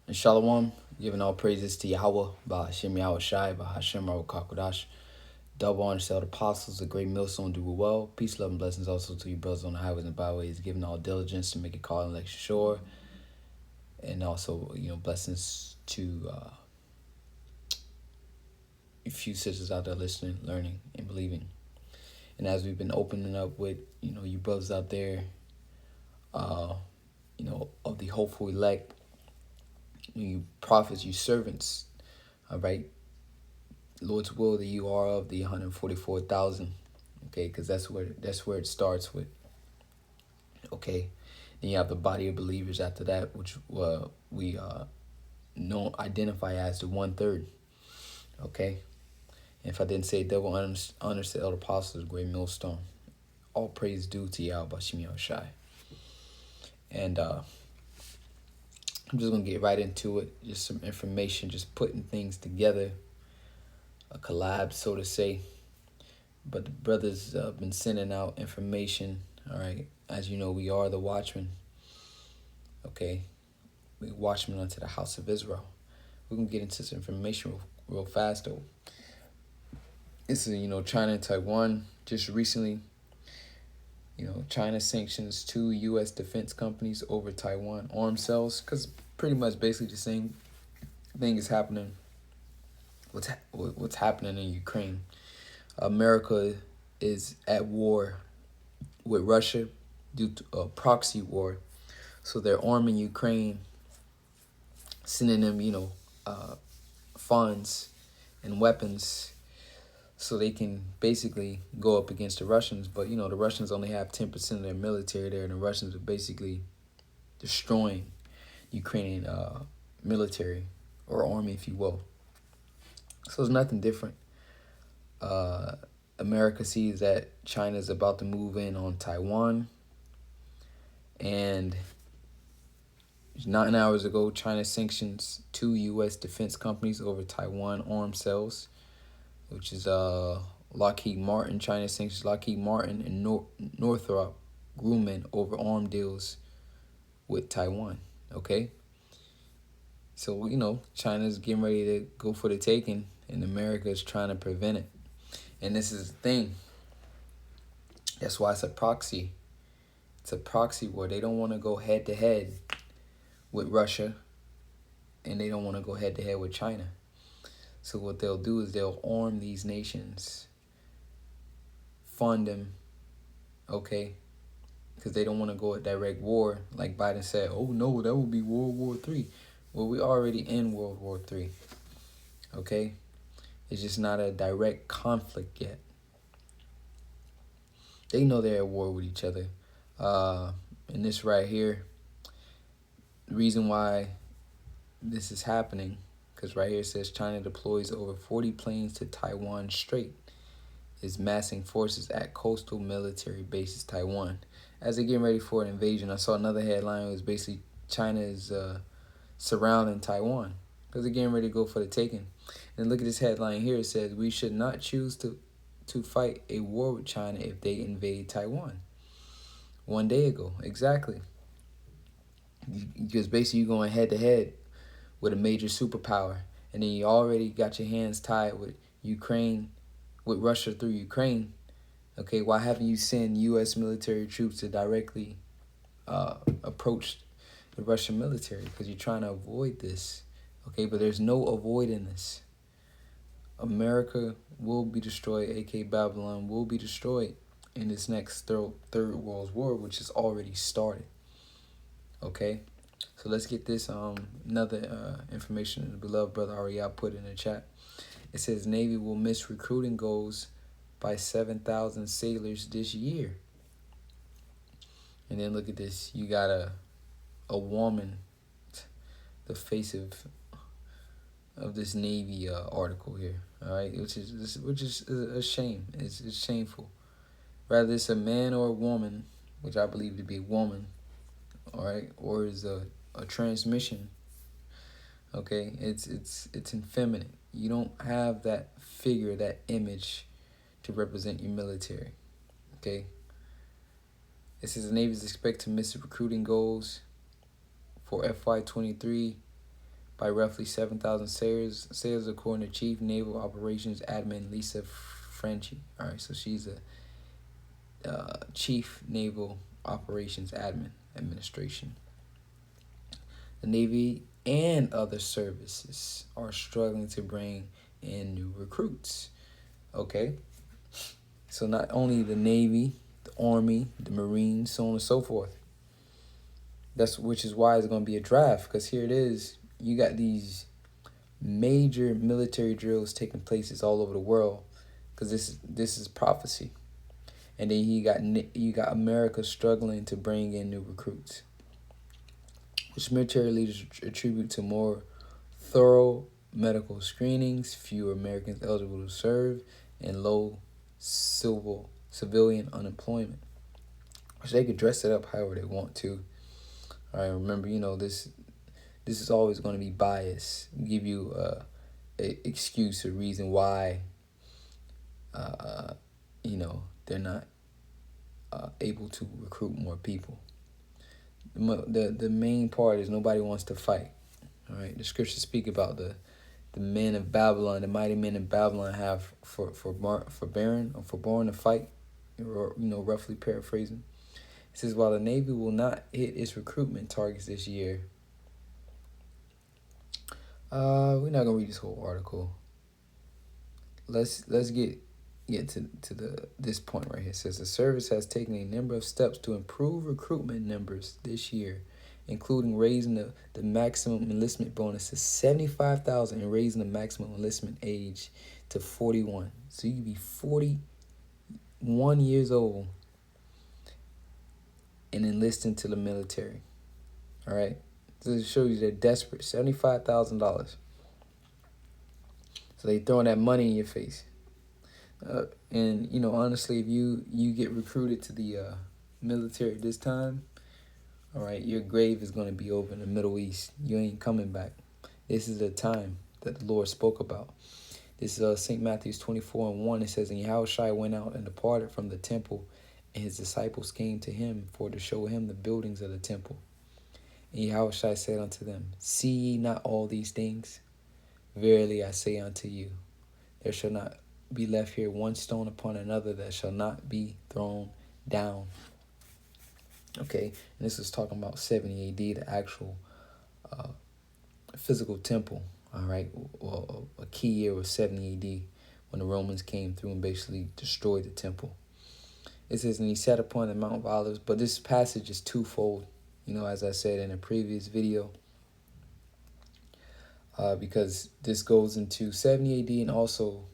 And Shalom, giving all praises to Yahweh, by Hashem Yahweh Shai, by Hashem Yahweh Kakodash. Double honor to all the apostles, a great millstone, do well. Peace, love, and blessings also to you brothers on the highways and byways, giving all diligence to make it call and election sure. And also, blessings to a few sisters out there listening, learning, and believing. And as we've been opening up with, you brothers out there, of the hopeful elect, you prophets, you servants, all right? Lord's will that you are of the 144,000, okay? Because that's where it starts with, okay? Then you have the body of believers after that, which we know identify as the 1/3, okay? And if I didn't say double honors to elder apostles, great millstone. All praise due to Yahweh Shemi Shai. And I'm just gonna get right into it. Just some information, just putting things together, a collab, so to say. But the brothers been sending out information. All right, as you know, we are the Watchmen. Okay, we Watchmen unto the house of Israel. We're gonna get into some information real fast though. This is China and Taiwan just recently. China sanctions 2 U.S. defense companies over Taiwan arms sales, because pretty much basically the same thing is happening. What's happening in Ukraine? America is at war with Russia due to a proxy war. So they're arming Ukraine, sending them, funds and weapons so they can basically go up against the Russians. But, the Russians only have 10% of their military there, and the Russians are basically destroying Ukrainian military or army, if you will. So it's nothing different. America sees that China is about to move in on Taiwan. And 9 hours ago, China sanctions 2 U.S. defense companies over Taiwan arms sales, which is Lockheed Martin. China sanctions Lockheed Martin and Northrop Grumman over arm deals with Taiwan. Okay? So, China's getting ready to go for the taking, and America is trying to prevent it. And this is the thing. That's why it's a proxy. It's a proxy war. They don't want to go head-to-head with Russia, and they don't want to go head-to-head with China. So what they'll do is they'll arm these nations, fund them, okay? Because they don't want to go at direct war. Like Biden said, oh no, that would be World War III. Well, we're already in World War III, okay? It's just not a direct conflict yet. They know they're at war with each other. And this right here, the reason why this is happening, because right here it says China deploys over 40 planes to Taiwan Strait, is massing forces at coastal military bases Taiwan. As they're getting ready for an invasion, I saw another headline. It was basically China is surrounding Taiwan because they're getting ready to go for the taking. And look at this headline here. It says, we should not choose to fight a war with China if they invade Taiwan. 1 day ago, exactly. Because basically you're going head-to-head with a major superpower, and then you already got your hands tied with Ukraine, with Russia through Ukraine. Okay, why haven't you sent U.S. military troops to directly approach the Russian military? Because you're trying to avoid this. Okay, but there's no avoiding this. America will be destroyed, aka Babylon will be destroyed in this next third World War, which has already started. Okay, so let's get this another information the beloved brother Ariel put in the chat. It says Navy will miss recruiting goals by 7,000 sailors this year. And then look at this. You got a woman, the face of this Navy article here. All right, which is a shame. It's shameful. Rather it's a man or a woman, which I believe to be a woman. All right, or is a transmission. Okay, it's effeminate. You don't have that figure, that image to represent your military. Okay. It says the Navy is expected to miss recruiting goals for FY23 by roughly 7,000 sailors according to Chief Naval Operations Admin Lisa Franchi. All right, so she's a Chief Naval Operations Administration. The Navy and other services are struggling to bring in new recruits. Okay, so not only the Navy, the Army, the Marines, so on and so forth. Which is why it's going to be a draft, because here it is. You got these major military drills taking places all over the world, because this is prophecy. And then you got America struggling to bring in new recruits, which military leaders attribute to more thorough medical screenings, fewer Americans eligible to serve, and low civilian unemployment. Which they could dress it up however they want to. All right, remember, this is always going to be biased. Give you a excuse, a reason why, they're not able to recruit more people. The main part is nobody wants to fight. All right, the scriptures speak about the men of Babylon, the mighty men of Babylon have forborne to fight. Roughly paraphrasing. It says, while the Navy will not hit its recruitment targets this year. We're not gonna read this whole article. Let's get to this point right here. It says the service has taken a number of steps to improve recruitment numbers this year, including raising the maximum enlistment bonus to $75,000 and raising the maximum enlistment age to 41. So you can be 41 years old and enlist into the military. All right, so it shows you they're desperate. $75,000. So they throwing that money in your face. And honestly, if you get recruited to the military this time, all right, your grave is going to be over in the Middle East. You ain't coming back. This is the time that the Lord spoke about. This is St. Matthew's 24:1. It says, and Yahushua went out and departed from the temple, and his disciples came to him for to show him the buildings of the temple. And Yahushua said unto them, see ye not all these things? Verily I say unto you, there shall not be left here one stone upon another that shall not be thrown down. Okay, and this is talking about 70 AD, the actual physical temple. All right, well, a key year was 70 AD when the Romans came through and basically destroyed the temple. It says, and he sat upon the Mount of Olives, but this passage is twofold, as I said in a previous video, because this goes into 70 AD and also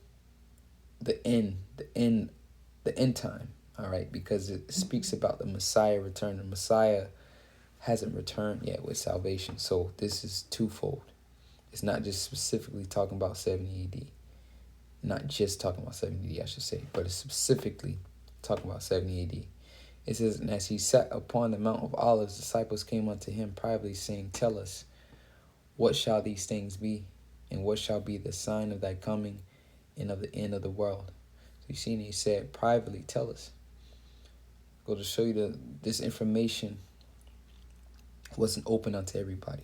the end time. All right, because it speaks about the Messiah return. The Messiah hasn't returned yet with salvation, so this is twofold. It's not just specifically talking about 70 AD. Not just talking about 70 AD, I should say, but it's specifically talking about 70 AD. It says, and as he sat upon the Mount of Olives, disciples came unto him privately, saying, tell us, what shall these things be? And what shall be the sign of thy coming and of the end of the world? So you see, and he said, privately, tell us. Go to show you this information wasn't open unto everybody.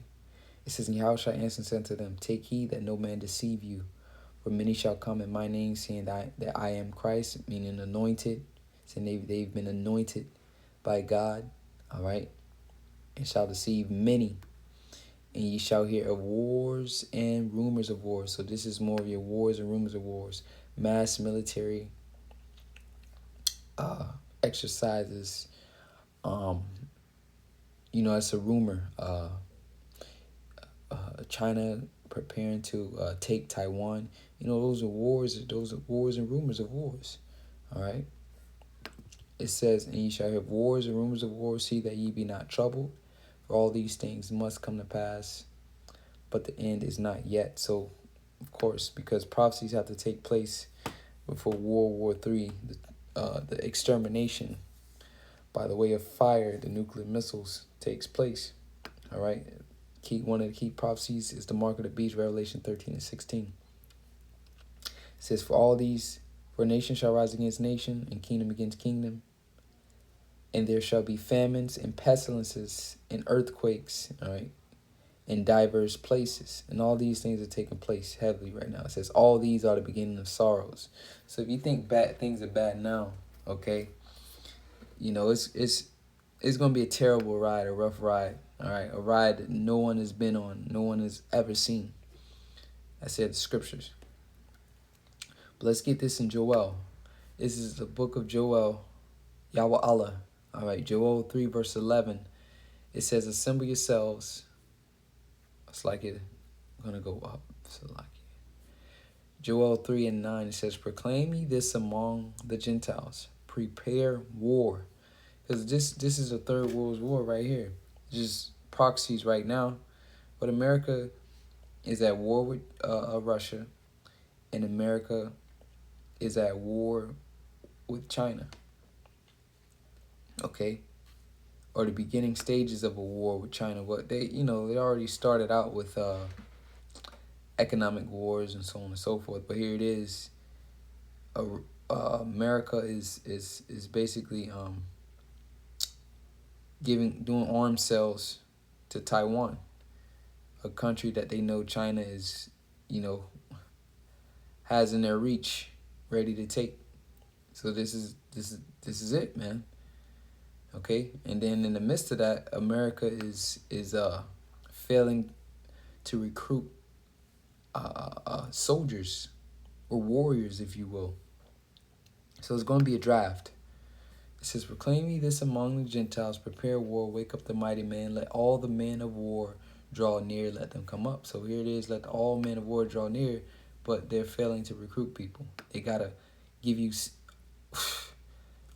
It says, and Yahushua answered and said unto them, take heed that no man deceive you, for many shall come in my name, saying that I am Christ, meaning anointed. Saying they've been anointed by God, all right, and shall deceive many. And ye shall hear of wars and rumors of wars. So this is more of your wars and rumors of wars. Mass military exercises. It's a rumor. China preparing to take Taiwan. Those are wars. Those are wars and rumors of wars. All right. It says, and ye shall have wars and rumors of wars. See that ye be not troubled. For all these things must come to pass, but the end is not yet. So, of course, because prophecies have to take place before World War III, the extermination by the way of fire, the nuclear missiles, takes place. All right. One of the key prophecies is the mark of the beast, Revelation 13:16. It says, for nation shall rise against nation, and kingdom against kingdom, and there shall be famines and pestilences and earthquakes, all right, in diverse places. And all these things are taking place heavily right now. It says all these are the beginning of sorrows. So if you think bad things are bad now, okay, you know, it's gonna be a terrible ride, a rough ride. All right, a ride that no one has been on, no one has ever seen. I said the scriptures. But let's get this in Joel. This is the book of Joel, Yahweh Allah. All right, Joel 3 verse 11. It says, assemble yourselves. It's like it's gonna go up. So like Joel 3 and 9, it says, proclaim ye this among the Gentiles. Prepare war. Because this is a third world war right here. Just proxies right now. But America is at war with Russia. And America is at war with China. Okay? Or the beginning stages of a war with China. But they already started out with economic wars and so on and so forth. But here it is. America is basically doing arms sales to Taiwan, a country that they know China is, has in their reach, ready to take. So this is it, man. Okay, and then in the midst of that, America is failing to recruit soldiers or warriors, if you will. So it's going to be a draft. It says, proclaim ye this among the Gentiles, prepare war, wake up the mighty man, let all the men of war draw near, let them come up. So here it is, let all men of war draw near, but they're failing to recruit people. They got to give you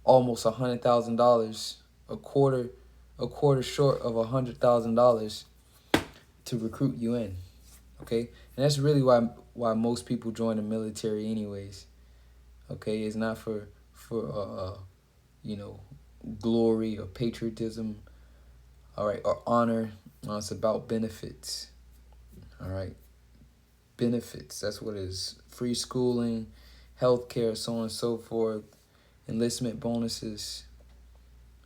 almost $100,000, a quarter short of $100,000 to recruit you in. Okay? And that's really why most people join the military anyways. Okay? It's not for glory or patriotism, all right, or honor. It's about benefits, all right? Benefits, that's what it is. Free schooling, healthcare, so on and so forth, enlistment bonuses,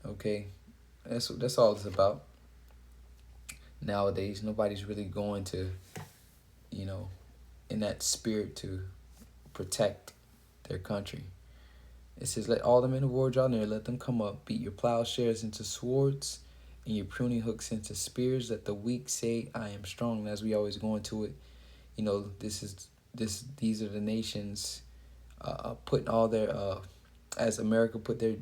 okay? That's all it's about. Nowadays, nobody's really going to, in that spirit to protect their country. It says, let all the men of war draw near, let them come up, beat your plowshares into swords, and your pruning hooks into spears, let the weak say, I am strong. And as we always go into it, these are the nations putting all their, as America put their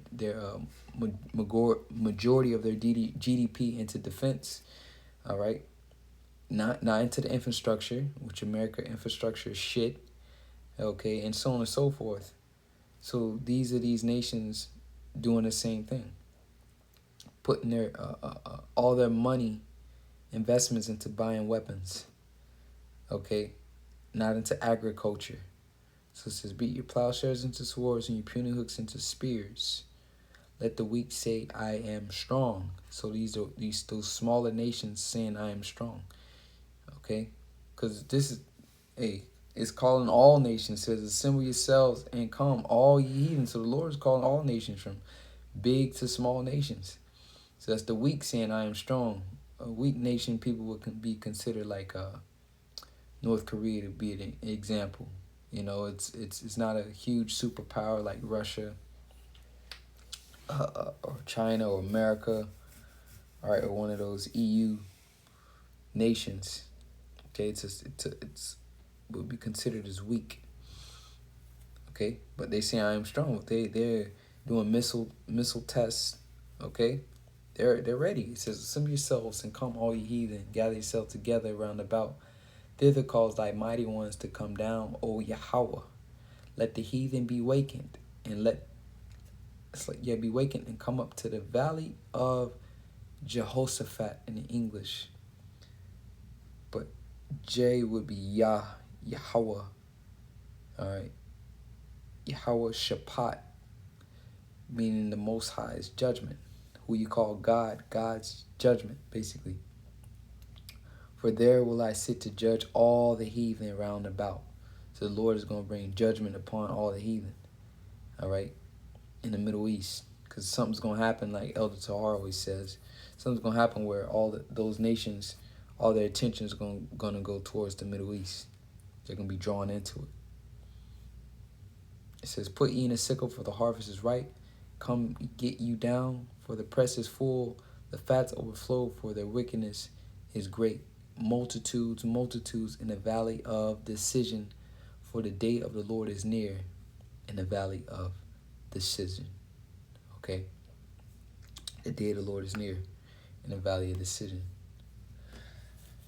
majority of their GDP into defense, all right? Not into the infrastructure, which America infrastructure is shit, okay, and so on and so forth. So these are these nations doing the same thing, putting their all their money, investments into buying weapons, okay, not into agriculture. So it says, beat your plowshares into swords and your pruning hooks into spears. Let the weak say, I am strong. So those smaller nations saying, I am strong, okay, because this is it's calling all nations. It says, assemble yourselves and come, all ye heathens. So the Lord is calling all nations, from big to small nations. So that's the weak saying, I am strong. A weak nation, people would be considered like North Korea, to be an example. It's not a huge superpower like Russia or China or America, all right, or one of those EU nations. Okay, it's would be considered as weak. Okay, but they say I am strong. They're doing missile tests. Okay, they're ready. It says, assemble yourselves and come, all ye heathen, gather yourselves together round about. Thither cause thy mighty ones to come down, O Yahweh. Let the heathen be wakened, and be wakened and come up to the valley of Jehoshaphat in the English. But J would be Yahweh. All right. Yahweh Shaphat, meaning the Most High's judgment. Who you call God, God's judgment, basically. For there will I sit to judge all the heathen round about. So the Lord is going to bring judgment upon all the heathen. All right. In the Middle East. Because something's going to happen, like Elder Tahar always says. Something's going to happen where those nations, all their attention is gonna go towards the Middle East. They're gonna be drawn into it. It says, "Put ye in a sickle, for the harvest is ripe. Come get you down, for the press is full. The fats overflow, for their wickedness is great. Multitudes, multitudes in the valley of decision, for the day of the Lord is near in the valley of decision." Okay? The day of the Lord is near in the valley of decision.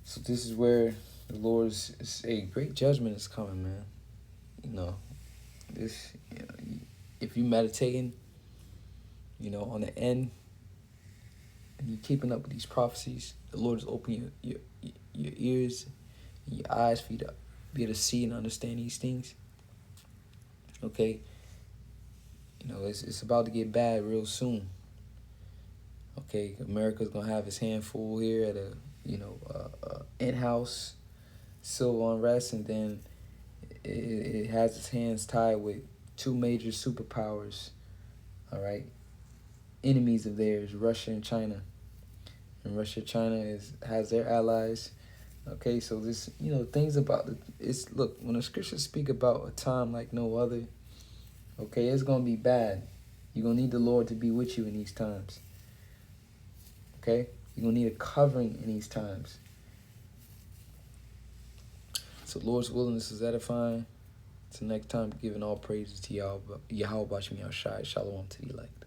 So this is where the Lord's great judgment is coming, man. This, if you meditating, on the end, and you're keeping up with these prophecies, the Lord is opening your ears and your eyes for you to be able to see and understand these things. Okay? It's about to get bad real soon. Okay? America's going to have its hand full here at a in-house civil unrest, and then it has its hands tied with two major superpowers, all right? Enemies of theirs, Russia and China. And China has their allies. Okay, so this, things about look, when the scriptures speak about a time like no other, okay, it's going to be bad. You're going to need the Lord to be with you in these times. Okay? You're going to need a covering in these times. So Lord's willingness is edifying. Till next time, giving all praises to Yahweh Bashim Yahshai. Shalom to the elect.